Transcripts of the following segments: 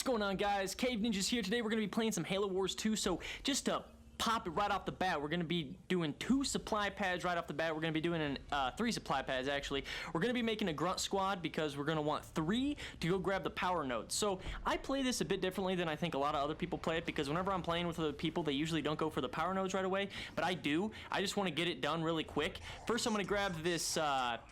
going on, guys? CaveNinjas here. Today we're going to be playing some Halo Wars 2, so just to pop it right off the bat, we're going to be doing 2 supply pads right off the bat. We're going to be doing 3 supply pads, actually. We're going to be making a grunt squad because we're going to want 3 to go grab the power node. So I play this a bit differently than I think a lot of other people play it, because whenever I'm playing with other people, they usually don't go for the power nodes right away, but I do. I just want to get it done really quick. First, I'm going to grab this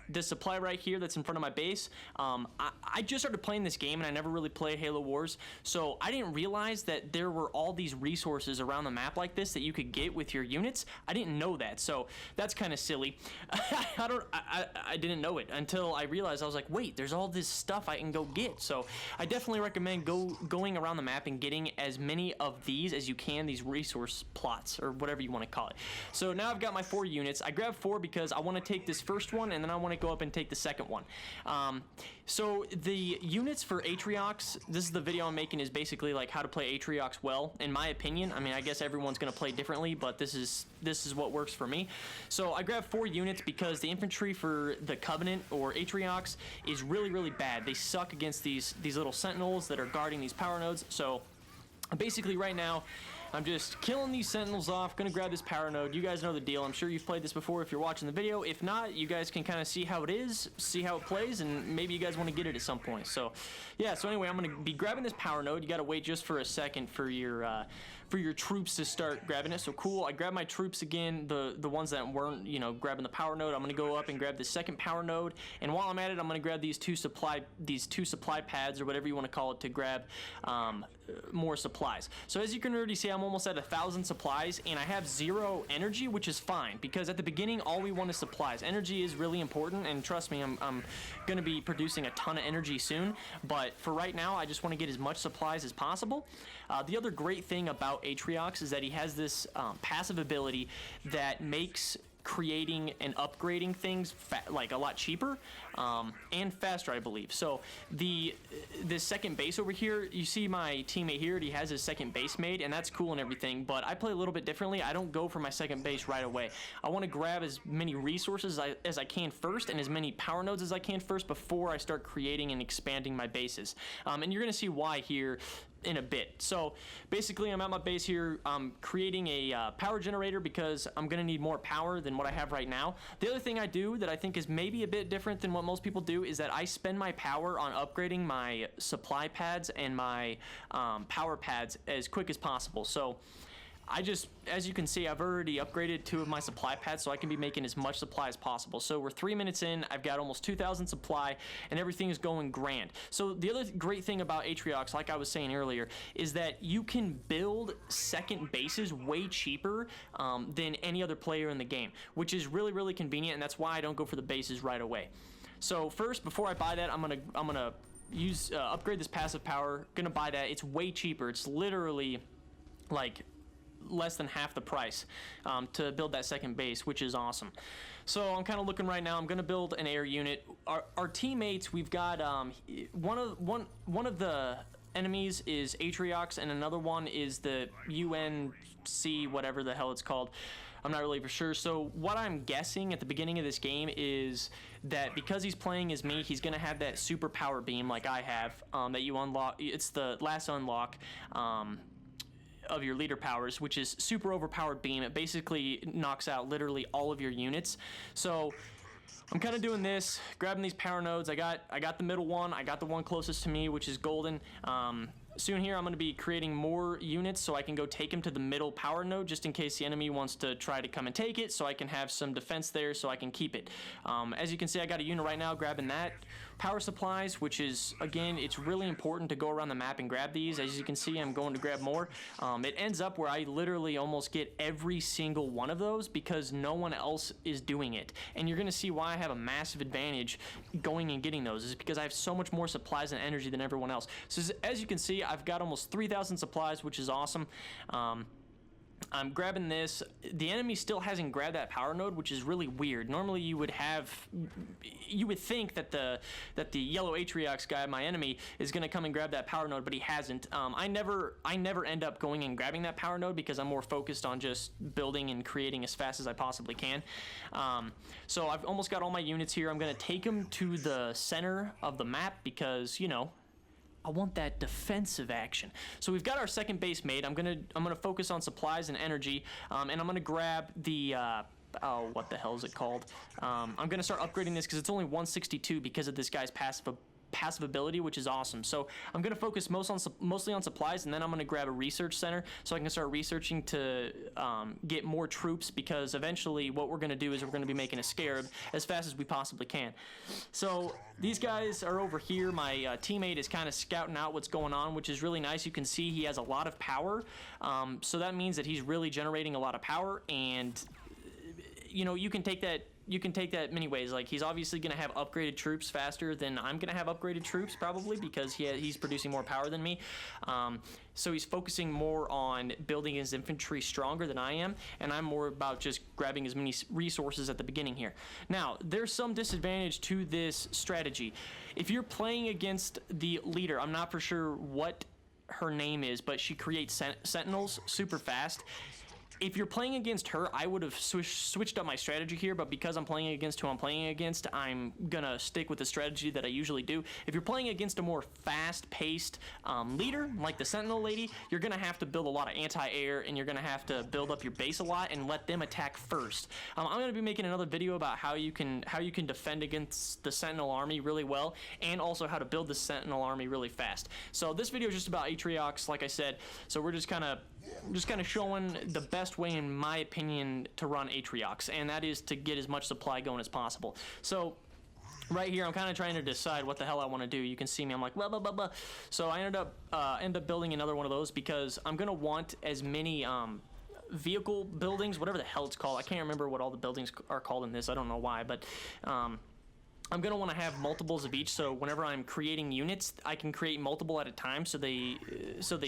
this supply right here that's in front of my base. I just started playing this game, and I never really played Halo Wars, so I didn't realize that there were all these resources around the map like this that you could get with your units. I didn't know that, so that's kind of silly. I didn't know it until I realized. I was like, wait, there's all this stuff I can go get. So I definitely recommend going around the map and getting as many of these as you can, these resource plots or whatever you want to call it. So now I've got my 4 units. I grabbed 4 because I want to take this first one, and then I want to go up and take the second one. So the units for Artiox, this is the video I'm making, is basically like how to play Artiox well, in my opinion. I mean, I guess everyone's going to play differently, but this is what works for me. So I grabbed 4 units because the infantry for the Covenant or Artiox is really bad. They suck against these little sentinels that are guarding these power nodes. So basically right now I'm just killing these sentinels off, gonna grab this power node. You guys know the deal. I'm sure you've played this before if you're watching the video. If not, you guys can kind of see how it is, see how it plays, and maybe you guys want to get it at some point. So yeah, so anyway, I'm gonna be grabbing this power node. You gotta wait just for a second for your troops to start grabbing it. So cool, I grabbed my troops again, the ones that weren't, you know, grabbing the power node. I'm gonna go up and grab the second power node, and while I'm at it, I'm gonna grab these two supply pads, or whatever you want to call it, to grab more supplies. So as you can already see, I'm almost at 1,000 supplies, and I have 0 energy, which is fine, because at the beginning all we want is supplies. Energy is really important, and trust me, I'm gonna be producing a ton of energy soon, but for right now I just want to get as much supplies as possible. The other great thing about Artiox is that he has this passive ability that makes creating and upgrading things like a lot cheaper and faster, I believe. So this second base over here, you see my teammate here, he has his second base made, and that's cool and everything, but I play a little bit differently. I don't go for my second base right away. I want to grab as many resources as I can first, and as many power nodes as I can first, before I start creating and expanding my bases. And you're gonna see why here in a bit. So basically, I'm at my base here. I'm creating a power generator because I'm gonna need more power than what I have right now. The other thing I do that I think is maybe a bit different than what most people do is that I spend my power on upgrading my supply pads and my power pads as quick as possible. So as you can see, I've already upgraded 2 of my supply pads, so I can be making as much supply as possible. So we're 3 minutes in, I've got almost 2,000 supply, and everything is going grand. So the other great thing about Artiox, like I was saying earlier, is that you can build second bases way cheaper than any other player in the game, which is really convenient, and that's why I don't go for the bases right away. So first, before I buy that, I'm gonna use upgrade this passive power. Gonna buy that. It's way cheaper. It's literally like less than half the price to build that second base, which is awesome. So I'm kind of looking right now. I'm going to build an air unit. Our teammates, we've got one of the enemies is Artiox, and another one is the UNC, whatever the hell it's called. I'm not really for sure. So what I'm guessing at the beginning of this game is that because he's playing as me, he's going to have that super power beam like I have, that you unlock. It's the last unlock of your leader powers, which is super overpowered beam. It basically knocks out literally all of your units. So I'm kind of doing this, grabbing these power nodes. I got the middle one. I got the one closest to me, which is golden. Soon here, I'm going to be creating more units so I can go take him to the middle power node, just in case the enemy wants to try to come and take it, so I can have some defense there so I can keep it. As you can see, I got a unit right now grabbing that. Power supplies, which is, again, it's really important to go around the map and grab these. As you can see, I'm going to grab more. It ends up where I literally almost get every single one of those because no one else is doing it. And you're going to see why I have a massive advantage going and getting those, is because I have so much more supplies and energy than everyone else. So as you can see, I've got almost 3,000 supplies, which is awesome. I'm grabbing this. The enemy still hasn't grabbed that power node, which is really weird. Normally you would think that the yellow Artiox guy, my enemy, is going to come and grab that power node, but he hasn't. I never end up going and grabbing that power node because I'm more focused on just building and creating as fast as I possibly can. So I've almost got all my units here. I'm going to take them to the center of the map because, you know, that defensive action. So we've got our second base made. I'm gonna focus on supplies and energy, and I'm gonna grab the oh, what the hell is it called? I'm gonna start upgrading this because it's only 162 because of this guy's passive ability, which is awesome. So I'm going to focus mostly on supplies, and then I'm going to grab a research center so I can start researching to get more troops, because eventually what we're going to do is we're going to be making a scarab as fast as we possibly can. So these guys are over here. My teammate is kind of scouting out what's going on, which is really nice. You can see he has a lot of power, so that means that he's really generating a lot of power, and you know, you can take that many ways. Like, he's obviously going to have upgraded troops faster than I'm going to have upgraded troops, probably, because he's producing more power than me. So he's focusing more on building his infantry stronger than I am, and I'm more about just grabbing as many resources at the beginning here. Now, there's some disadvantage to this strategy. If you're playing against the leader, I'm not for sure what her name is, but she creates sentinels super fast. If you're playing against her, I would have switched up my strategy here, but because I'm playing against who I'm playing against, I'm gonna stick with the strategy that I usually do. If you're playing against a more fast-paced leader, like the Sentinel lady, you're gonna have to build a lot of anti-air, and you're gonna have to build up your base a lot and let them attack first. I'm gonna be making another video about how you can defend against the Sentinel army really well, and also how to build the Sentinel army really fast. So this video is just about Artiox, like I said. So we're just kind of showing the best way, in my opinion, to run Artiox, and that is to get as much supply going as possible. So right here, I'm kind of trying to decide what the hell I want to do. You can see me, I'm like, blah, blah, blah, blah. So I end up building another one of those, because I'm going to want as many vehicle buildings, whatever the hell it's called. I can't remember what all the buildings are called in this. I don't know why, but I'm going to want to have multiples of each, so whenever I'm creating units, I can create multiple at a time, so they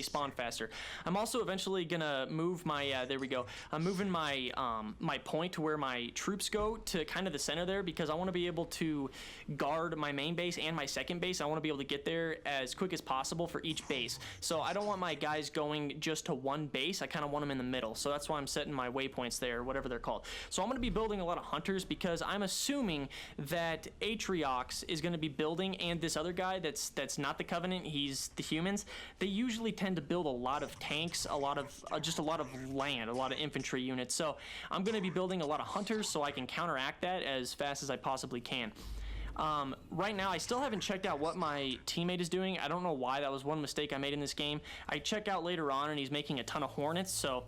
spawn faster. I'm also eventually going to move my, there we go, I'm moving my my point to where my troops go, to kind of the center there, because I want to be able to guard my main base and my second base. I want to be able to get there as quick as possible for each base. So I don't want my guys going just to one base. I kind of want them in the middle, so that's why I'm setting my waypoints there, whatever they're called. So I'm going to be building a lot of hunters, because I'm assuming that Artiox is going to be building, and this other guy that's not the Covenant, he's the humans. They usually tend to build a lot of tanks, a lot of just a lot of land, a lot of infantry units. So I'm going to be building a lot of hunters so I can counteract that as fast as I possibly can. Right now, I still haven't checked out what my teammate is doing. I don't know why. That was one mistake I made in this game. I check out later on, and he's making a ton of hornets, so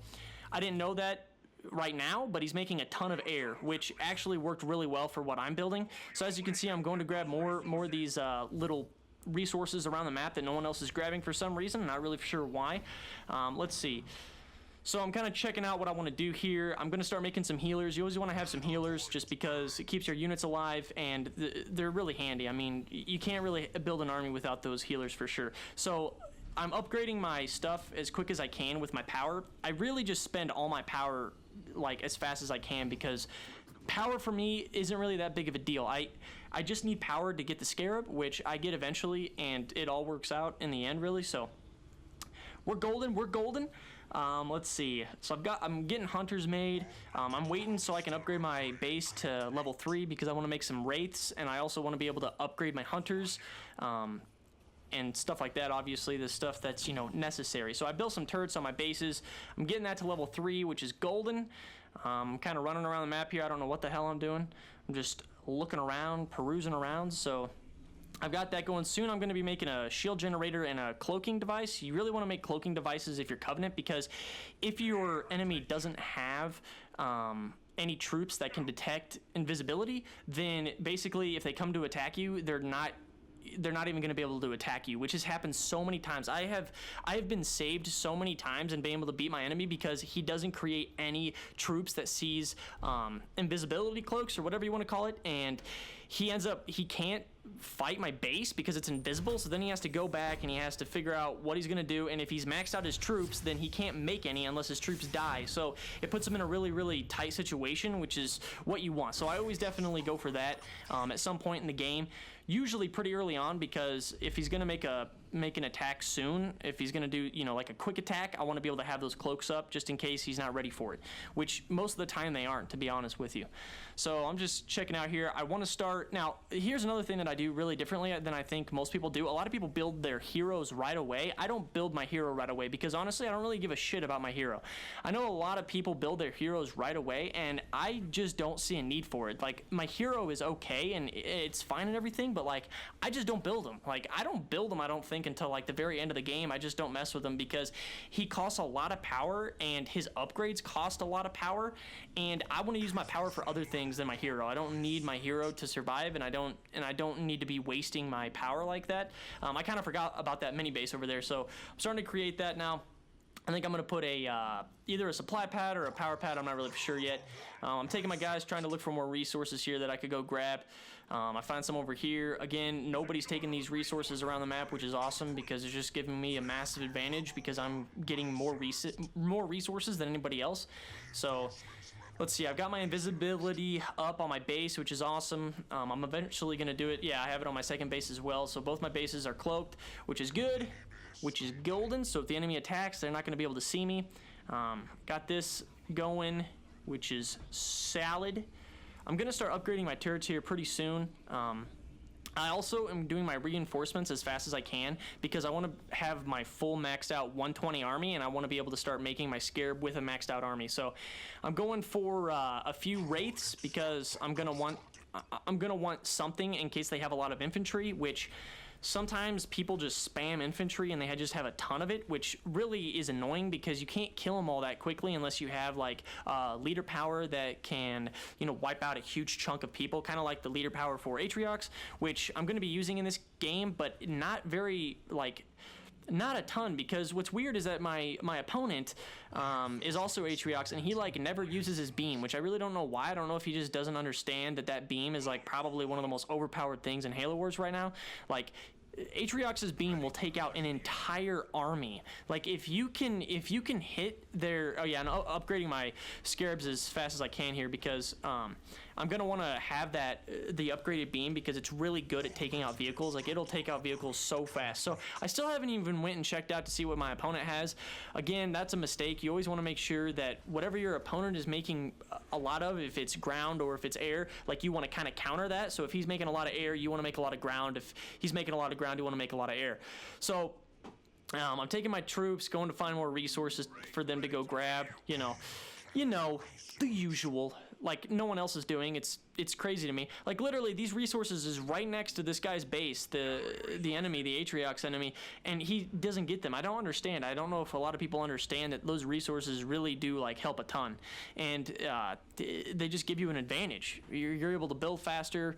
I didn't know that right now, but he's making a ton of air, which actually worked really well for what I'm building. So as you can see, I'm going to grab more of these little resources around the map that no one else is grabbing for some reason. I'm not really sure why. Let's see. So I'm kind of checking out what I want to do here. I'm going to start making some healers. You always want to have some healers, just because it keeps your units alive, and they're really handy. I mean, you can't really build an army without those healers for sure. So I'm upgrading my stuff as quick as I can with my power. I really just spend all my power like as fast as I can, because power for me isn't really that big of a deal. I just need power to get the scarab, which I get eventually, and it all works out in the end, really. So we're golden. Let's see. So I'm getting hunters made. I'm waiting so I can upgrade my base to level 3, because I want to make some wraiths, and I also want to be able to upgrade my hunters. And stuff like that, obviously, the stuff that's, you know, necessary. So I built some turrets on my bases. I'm getting that to level 3, which is golden. I'm kind of running around the map here. I don't know what the hell I'm doing. I'm just looking around, perusing around. So I've got that going. Soon I'm going to be making a shield generator and a cloaking device. You really want to make cloaking devices if you're Covenant, because if your enemy doesn't have any troops that can detect invisibility, then basically if they come to attack you, they're not even going to be able to attack you, which has happened so many times. I have been saved so many times and been able to beat my enemy, because he doesn't create any troops that sees invisibility cloaks, or whatever you want to call it, and he can't fight my base because it's invisible. So then he has to go back and he has to figure out what he's going to do, and if he's maxed out his troops, then he can't make any unless his troops die. So it puts him in a really, really tight situation, which is what you want. So I always definitely go for that at some point in the game, usually pretty early on, because if he's going to make an attack soon, if he's going to do, you know, like a quick attack, I want to be able to have those cloaks up just in case he's not ready for it, which most of the time they aren't, to be honest with you. So I'm just checking out here. I want to start now. Here's another thing that I do really differently than I think most people do. A lot of people build their heroes right away. I don't build my hero right away because honestly, I don't really give a shit about my hero. I know a lot of people build their heroes right away, and I just don't see a need for it. Like, my hero is okay and it's fine and everything, but like, I just don't build him. Like, I don't build him, I don't think, until like the very end of the game. I just don't mess with him because he costs a lot of power and his upgrades cost a lot of power, and I want to use my power for other things than my hero. I don't need my hero to survive, and I don't need to be wasting my power like that. I kind of forgot about that mini base over there, so I'm starting to create that now. I think I'm going to put either a supply pad or a power pad. I'm not really sure yet. I'm taking my guys, trying to look for more resources here that I could go grab. I find some over here. Again, nobody's taking these resources around the map, which is awesome because it's just giving me a massive advantage because I'm getting more resources than anybody else. So let's see, I've got my invisibility up on my base, which is awesome. I'm eventually going to do it. Yeah, I have it on my second base as well. So both my bases are cloaked, which is good, which is golden. So if the enemy attacks, they're not going to be able to see me. Got this going, which is salad. I'm going to start upgrading my turrets here pretty soon. I also am doing my reinforcements as fast as I can because I want to have my full maxed out 120 army, and I want to be able to start making my scarab with a maxed out army. So I'm going for a few wraiths because I'm gonna want something in case they have a lot of infantry, which sometimes people just spam infantry and they just have a ton of it, which really is annoying because you can't kill them all that quickly unless you have like leader power that can, you know, wipe out a huge chunk of people, kind of like the leader power for Artiox, which I'm going to be using in this game, but not very, like, not a ton, because what's weird is that my opponent is also Artiox, and he like never uses his beam, which I really don't know why. I don't know if he just doesn't understand that beam is like probably one of the most overpowered things in Halo Wars right now. Like, Artiox's beam will take out an entire army. Like, if you can hit their, oh yeah, and upgrading my scarabs as fast as I can here because I'm gonna want to have the upgraded beam because it's really good at taking out vehicles. Like, it'll take out vehicles so fast. So I still haven't even went and checked out to see what my opponent has. Again, that's a mistake. You always want to make sure that whatever your opponent is making a lot of, if it's ground or if it's air, like, you want to kind of counter that. So if he's making a lot of air, you want to make a lot of ground. If he's making a lot of ground, you want to make a lot of air. So I'm taking my troops, going to find more resources for them to go grab. You know, the usual. Like, no one else is doing. It's crazy to me. Like, literally, these resources is right next to this guy's base, the enemy, the Artiox enemy, and he doesn't get them. I don't understand. I don't know if a lot of people understand that those resources really do, like, help a ton, and they just give you an advantage. You're able to build faster.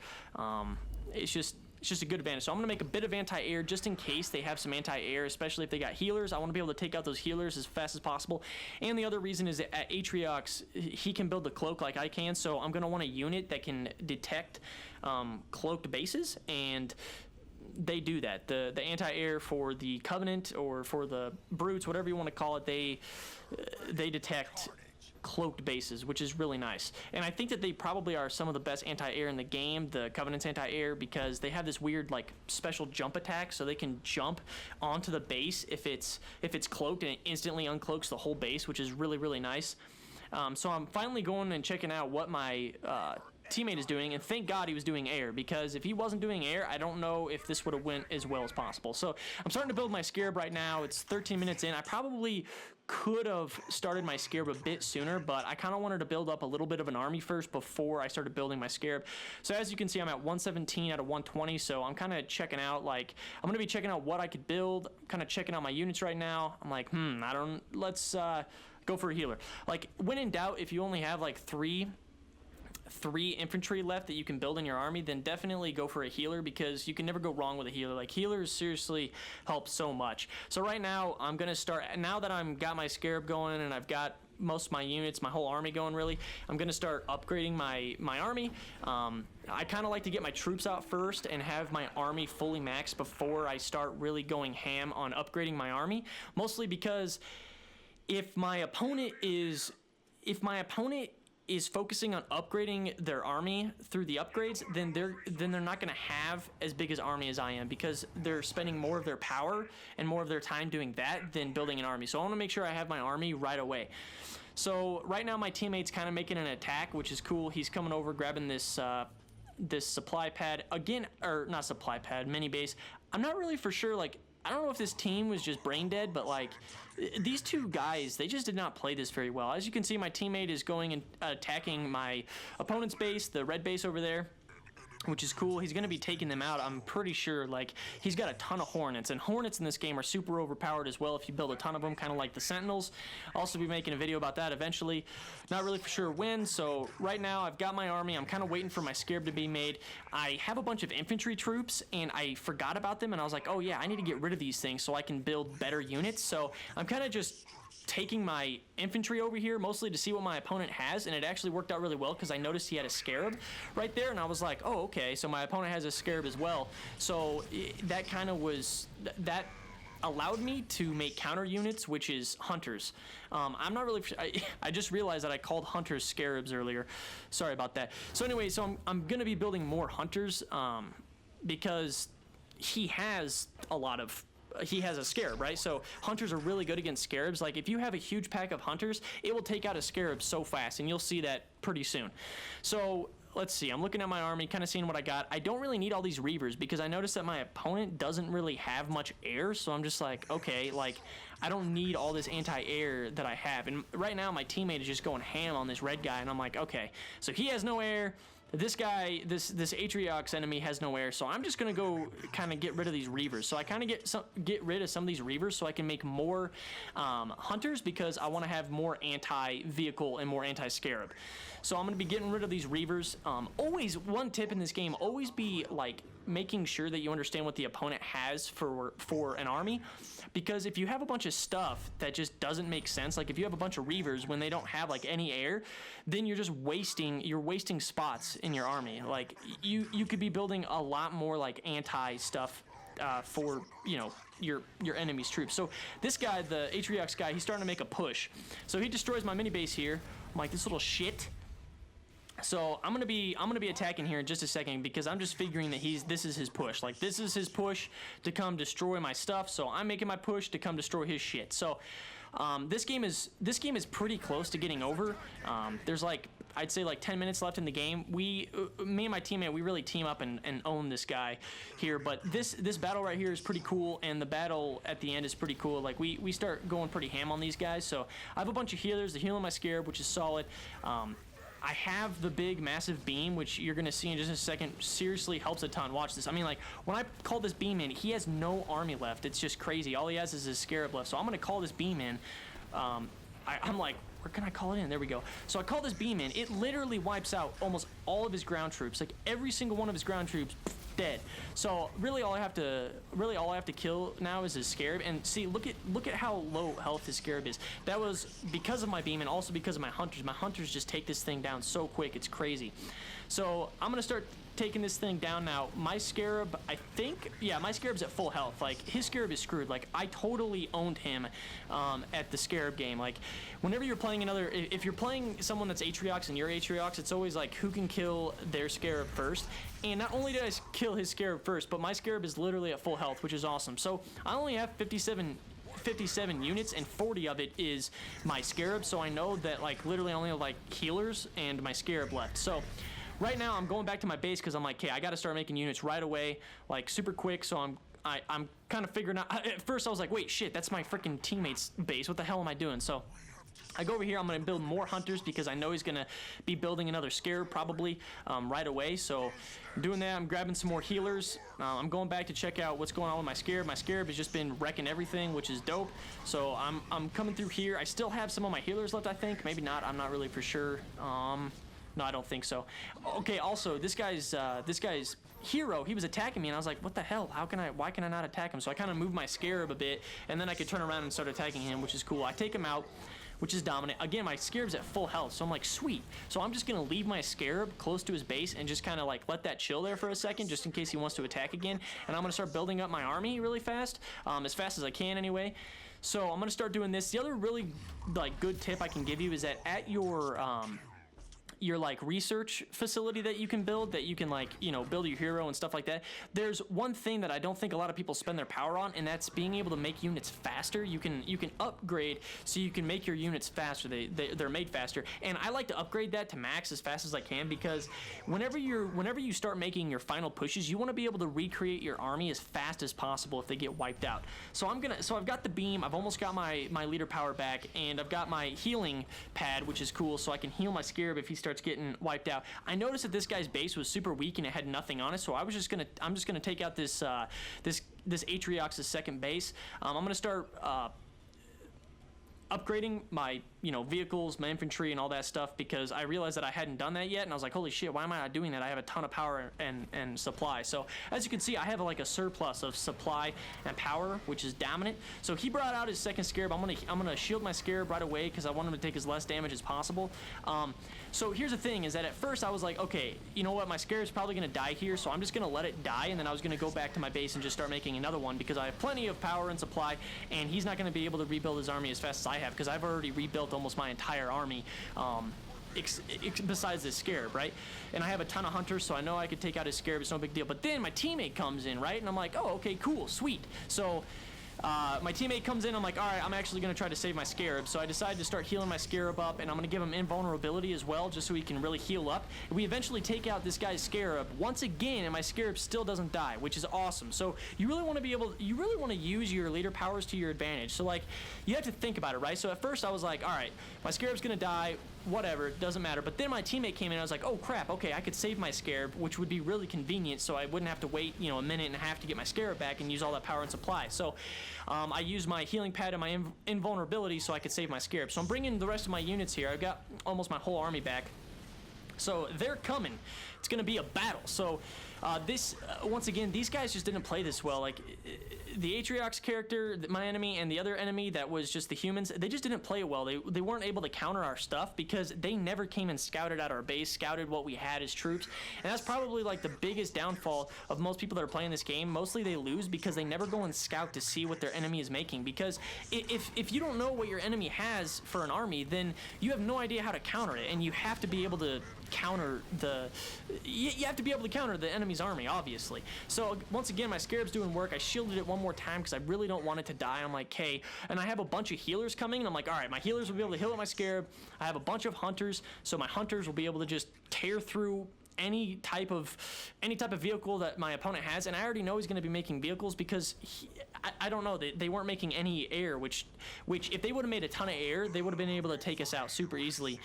It's just a good advantage. So I'm going to make a bit of anti-air just in case they have some anti-air, especially if they got healers. I want to be able to take out those healers as fast as possible. And the other reason is that at Artiox, he can build the cloak like I can, so I'm going to want a unit that can detect cloaked bases, and they do that. The anti-air for the Covenant or for the Brutes, whatever you want to call it, they detect cloaked bases, which is really nice. And I think that they probably are some of the best anti-air in the game, the Covenant's anti-air, because they have this weird, like, special jump attack, so they can jump onto the base if it's cloaked, and it instantly uncloaks the whole base, which is really, really nice. So I'm finally going and checking out what my teammate is doing, and thank God he was doing air, because if he wasn't doing air, I don't know if this would have went as well as possible. So I'm starting to build my scarab right now. It's 13 minutes in. I probably could have started my scarab a bit sooner, but I kind of wanted to build up a little bit of an army first before I started building my scarab. So as you can see, I'm at 117 out of 120, so I'm kind of checking out, like, I'm going to be checking out what I could build, kind of checking out my units right now. I'm like, let's go for a healer. Like, when in doubt, if you only have like three infantry left that you can build in your army, then definitely go for a healer, because you can never go wrong with a healer. Like, healers seriously help so much. So right now, I'm gonna start, now that I've got my scarab going and I've got most of my units, my whole army going, really, I'm gonna start upgrading my army. I kind of like to get my troops out first and have my army fully maxed before I start really going ham on upgrading my army, mostly because if my opponent is focusing on upgrading their army through the upgrades, then they're not going to have as big an army as I am, because they're spending more of their power and more of their time doing that than building an army. So I want to make sure I have my army right away. So right now my teammate's kind of making an attack, which is cool. He's coming over, grabbing this this supply pad again, or not supply pad, mini base. I'm not really for sure, like, I don't know if this team was just brain dead, but like these two guys, they just did not play this very well. As you can see, my teammate is going and attacking my opponent's base, the red base over there, which is cool. He's going to be taking them out, I'm pretty sure. Like, he's got a ton of Hornets, and Hornets in this game are super overpowered as well if you build a ton of them, kind of like the Sentinels. I'll also be making a video about that eventually. Not really for sure when, so right now I've got my army. I'm kind of waiting for my Scarab to be made. I have a bunch of infantry troops, and I forgot about them, and I was like, oh yeah, I need to get rid of these things so I can build better units. So I'm kind of just taking my infantry over here mostly to see what my opponent has, and it actually worked out really well because I noticed he had a Scarab right there, and I was like, oh, okay, so my opponent has a Scarab as well. So that kind of was, that allowed me to make counter units, which is hunters. I'm not really, I just realized that I called hunters Scarabs earlier. Sorry about that. So anyway, so I'm going to be building more hunters because he has a lot of, he has a Scarab, right? So hunters are really good against Scarabs. Like, if you have a huge pack of hunters, it will take out a Scarab so fast, and you'll see that pretty soon. So let's see, I'm looking at my army, kind of seeing what I got. I don't really need all these Reavers because I noticed that my opponent doesn't really have much air, so I'm just like, okay, like, I don't need all this anti-air that I have. And right now my teammate is just going ham on this red guy, and I'm like, okay, so he has no air. This guy, this Artiox enemy has no air, so I'm just gonna go kind of get rid of these Reavers. So I kind of get rid of some of these Reavers so I can make more hunters because I want to have more anti-vehicle and more anti-Scarab. So I'm gonna be getting rid of these Reavers. Always, one tip in this game, always be like making sure that you understand what the opponent has for an army, because if you have a bunch of stuff that just doesn't make sense, like if you have a bunch of Reavers when they don't have like any air, then you're just wasting spots in your army. Like you could be building a lot more like anti stuff for, you know, your enemy's troops. So this guy, the Artiox guy, he's starting to make a push. So he destroys my mini base here. I'm like, this little shit. So I'm gonna be attacking here in just a second because I'm just figuring that this is his push. Like, this is his push to come destroy my stuff. So I'm making my push to come destroy his shit. So this game is pretty close to getting over. There's like, I'd say like 10 minutes left in the game. Me and my teammate, we really team up and own this guy here. But this battle right here is pretty cool, and the battle at the end is pretty cool. Like, we start going pretty ham on these guys. So I have a bunch of healers. The healing my Scarab, which is solid. I have the big massive beam, which you're gonna see in just a second. Seriously helps a ton. Watch this. I mean, like, when I call this beam in, he has no army left. It's just crazy. All he has is his Scarab left. So I'm gonna call this beam in. I'm like, where can I call it in? There we go. So I call this beam in. It literally wipes out almost all of his ground troops. Like, every single one of his ground troops, dead. So really all I have to kill now is his Scarab. And see, look at how low health his Scarab is. That was because of my beam and also because of my hunters. My hunters just take this thing down so quick, it's crazy. So I'm gonna start taking this thing down now. My Scarab, I think, yeah, my Scarab's at full health. Like, his Scarab is screwed. Like, I totally owned him at the Scarab game. Like, whenever you're playing if you're playing someone that's Artiox and you're Artiox, it's always like, who can kill their Scarab first? And not only did I kill his Scarab first, but my Scarab is literally at full health, which is awesome. So I only have 57 units, and 40 of it is my Scarab. So I know that, like, literally only have like healers and my Scarab left. So right now I'm going back to my base because I'm like, okay, I got to start making units right away, like super quick. So I'm kind of figuring out. At first I was like, wait, shit, that's my freaking teammate's base. What the hell am I doing? So I go over here. I'm going to build more hunters because I know he's going to be building another Scarab probably right away. So I'm doing that. I'm grabbing some more healers. I'm going back to check out what's going on with my Scarab. My Scarab has just been wrecking everything, which is dope. So I'm coming through here. I still have some of my healers left, I think. Maybe not. I'm not really for sure. No, I don't think so. Okay, also, this guy's hero, he was attacking me, and I was like, what the hell? Why can I not attack him? So I kind of moved my Scarab a bit, and then I could turn around and start attacking him, which is cool. I take him out, which is dominant. Again, my Scarab's at full health, so I'm like, sweet. So I'm just gonna leave my Scarab close to his base and just kind of like let that chill there for a second, just in case he wants to attack again. And I'm gonna start building up my army really fast as I can anyway. So I'm gonna start doing this. The other really like good tip I can give you is that at your your like research facility that you can build, that you can like, you know, build your hero and stuff like that, there's one thing that I don't think a lot of people spend their power on, and that's being able to make units faster. You can upgrade so you can make your units faster. They're made faster, and I like to upgrade that to max as fast as I can, because whenever you start making your final pushes, you want to be able to recreate your army as fast as possible if they get wiped out. So I've got the beam, I've almost got my leader power back, and I've got my healing pad, which is cool, so I can heal my Scarab if he starts getting wiped out. I noticed that this guy's base was super weak and it had nothing on it, so I'm just gonna take out this Artiox's second base. I'm gonna start upgrading my, you know, vehicles, my infantry, and all that stuff, because I realized that I hadn't done that yet, and I was like, holy shit, why am I not doing that? I have a ton of power and supply. So as you can see, I have like a surplus of supply and power, which is dominant. So he brought out his second Scarab. I'm gonna shield my Scarab right away because I want him to take as less damage as possible. So here's the thing, is that at first I was like, okay, you know what, my Scarab's probably gonna die here, so I'm just gonna let it die, and then I was gonna go back to my base and just start making another one, because I have plenty of power and supply, and he's not gonna be able to rebuild his army as fast as I have, because I've already rebuilt almost my entire army, besides this Scarab, right? And I have a ton of hunters, so I know I could take out his Scarab. It's no big deal. But then my teammate comes in, right? And I'm like, oh, okay, cool, sweet. So my teammate comes in, I'm like, all right, I'm actually going to try to save my Scarab. So I decided to start healing my Scarab up, and I'm going to give him invulnerability as well, just so he can really heal up. We eventually take out this guy's Scarab once again, and my Scarab still doesn't die, which is awesome. So you really want to use your leader powers to your advantage. So like, you have to think about it, right? So at first I was like, all right, my Scarab's going to die, whatever, it doesn't matter. But then my teammate came in, and I was like, oh crap, okay, I could save my Scarab, which would be really convenient, so I wouldn't have to wait, you know, a minute and a half to get my Scarab back and use all that power and supply. So I used my healing pad and my invulnerability so I could save my Scarab. So I'm bringing the rest of my units here. I've got almost my whole army back. So they're coming. It's going to be a battle. So once again, these guys just didn't play this well. Like, the Artiox character, my enemy, and the other enemy that was just the humans, they just didn't play it well. They weren't able to counter our stuff because they never came and scouted out our base, scouted what we had as troops. And that's probably like the biggest downfall of most people that are playing this game. Mostly they lose because they never go and scout to see what their enemy is making. Because if you don't know what your enemy has for an army, then you have no idea how to counter it, and you have to be able to counter you have to be able to counter the enemy's army, obviously. So once again, my Scarab's doing work. I shielded it one more time because I really don't want it to die. I'm like, okay, and I have a bunch of healers coming, and I'm like, all right, my healers will be able to heal up my Scarab. I have a bunch of hunters, so my hunters will be able to just tear through any type of vehicle that my opponent has. And I already know he's going to be making vehicles because I don't know, they weren't making any air, which if they would have made a ton of air, they would have been able to take us out super easily.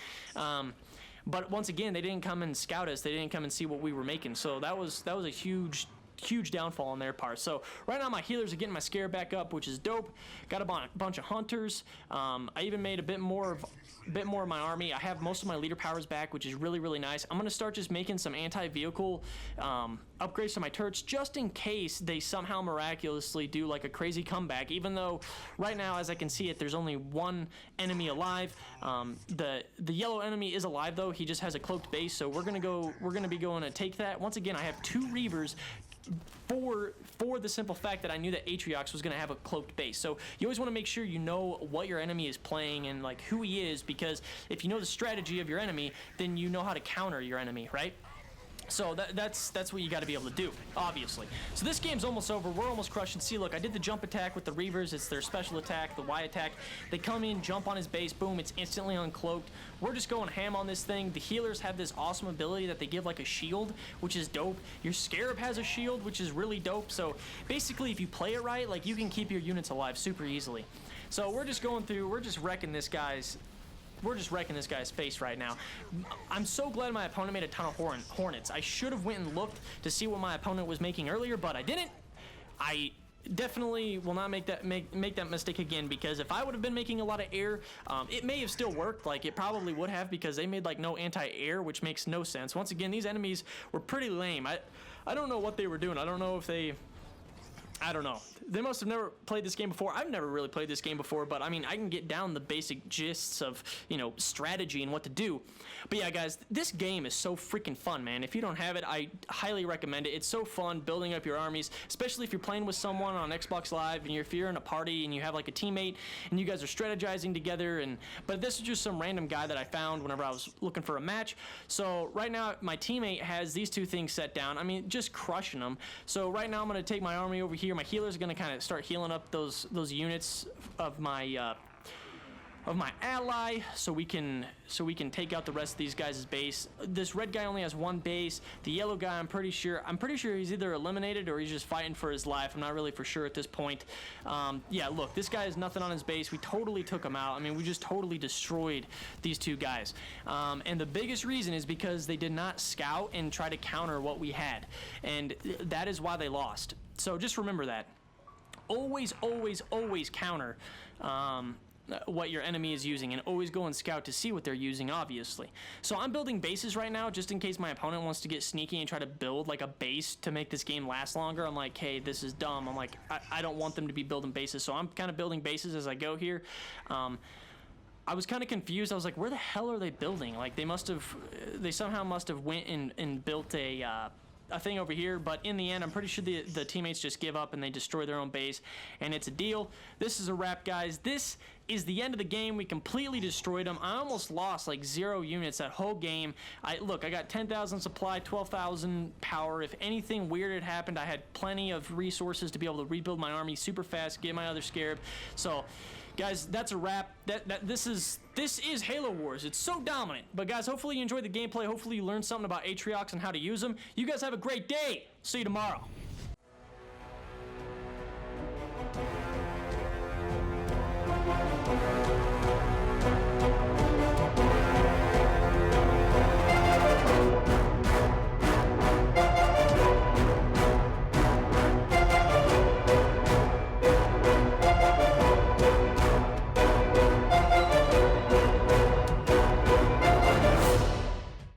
But once again, they didn't come and scout us. They didn't come and see what we were making. So that was a huge downfall on their part. So right now my healers are getting my Scarab back up, which is dope. Got a bunch of hunters. I even made a bit more of my army. I have most of my leader powers back, which is really, really nice. I'm gonna start just making some anti-vehicle upgrades to my turrets, just in case they somehow miraculously do like a crazy comeback. Even though right now, as I can see it, there's only one enemy alive. The yellow enemy is alive though. He just has a cloaked base, so we're gonna be going to take that. Once again, I have 2 Reavers for the simple fact that I knew that Artiox was going to have a cloaked base. So you always want to make sure you know what your enemy is playing and like who he is, because if you know the strategy of your enemy, then you know how to counter your enemy, right? So that's what you got to be able to do, obviously. So this game's almost over. We're almost crushing. See, look, I did the jump attack with the Reavers. It's their special attack, the Y attack. They come in, jump on his base, boom, it's instantly uncloaked. We're just going ham on this thing. The healers have this awesome ability that they give like a shield, which is dope. Your Scarab has a shield, which is really dope. So basically, if you play it right, like, you can keep your units alive super easily. So we're just going through, we're just wrecking this guy's face right now. I'm so glad my opponent made a ton of hornets. I should have went and looked to see what my opponent was making earlier, but I didn't. I definitely will not make that mistake again, because if I would have been making a lot of air, it may have still worked. Like, it probably would have, because they made like no anti-air, which makes no sense. Once again, these enemies were pretty lame. I don't know what they were doing. I don't know if they I don't know. They must have never played this game before. I've never really played this game before, but I mean, I can get down the basic gists of, you know, strategy and what to do. But yeah, guys, this game is so freaking fun, man. If you don't have it, I highly recommend it. It's so fun building up your armies, especially if you're playing with someone on Xbox Live and if you're in a party and you have like a teammate and you guys are strategizing together. But this is just some random guy that I found whenever I was looking for a match. So right now, my teammate has these two things set down. I mean, just crushing them. So right now, I'm going to take my army over here. My healer's going to kind of start healing up those units of my ally, so we can take out the rest of these guys' base. This red guy only has one base. The yellow guy, I'm pretty sure he's either eliminated or he's just fighting for his life. I'm not really for sure at this point. Yeah, look, this guy has nothing on his base. We totally took him out. I mean, we just totally destroyed these two guys. And the biggest reason is because they did not scout and try to counter what we had, and that is why they lost. So just remember that. Always, always, always counter what your enemy is using, and always go and scout to see what they're using, obviously. So I'm building bases right now just in case my opponent wants to get sneaky and try to build like a base to make this game last longer. I'm like, hey, this is dumb. I'm like, I don't want them to be building bases, so I'm kind of building bases as I go here. I was kind of confused. I was like, where the hell are they building? Like, they somehow must have went and built a thing over here, but in the end, I'm pretty sure the teammates just give up and they destroy their own base, and it's a deal. This is a wrap, guys. This is the end of the game. We completely destroyed them. I almost lost like 0 units that whole game. Look, I got 10,000 supply, 12,000 power. If anything weird had happened, I had plenty of resources to be able to rebuild my army super fast, get my other scarab. So, guys, that's a wrap. This is Halo Wars. It's so dominant. But guys, hopefully you enjoyed the gameplay. Hopefully you learned something about Artiox and how to use them. You guys have a great day. See you tomorrow.